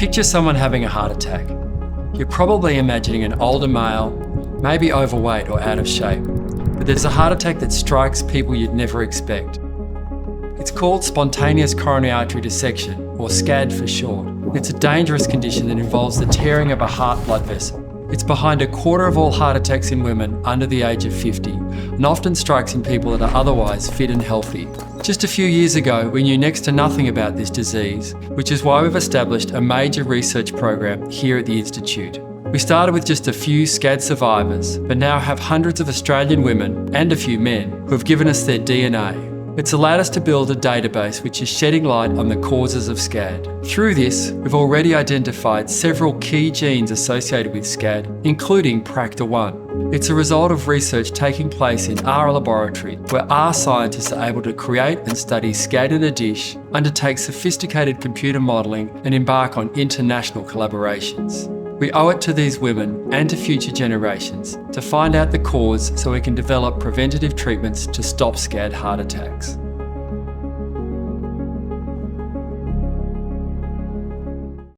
Picture someone having a heart attack. You're probably imagining an older male, maybe overweight or out of shape, but there's a heart attack that strikes people you'd never expect. It's called Spontaneous Coronary Artery Dissection, or SCAD for short. It's a dangerous condition that involves the tearing of a heart blood vessel. It's behind a quarter of all heart attacks in women under the age of 50, and often strikes in people that are otherwise fit and healthy. Just a few years ago, we knew next to nothing about this disease, which is why we've established a major research program here at the Institute. We started with just a few SCAD survivors, but now have hundreds of Australian women and a few men who have given us their DNA. It's allowed us to build a database which is shedding light on the causes of SCAD. Through this, we've already identified several key genes associated with SCAD, including PRACTA1. It's a result of research taking place in our laboratory, where our scientists are able to create and study SCAD in a dish, undertake sophisticated computer modelling, and embark on international collaborations. We owe it to these women and to future generations to find out the cause so we can develop preventative treatments to stop SCAD heart attacks.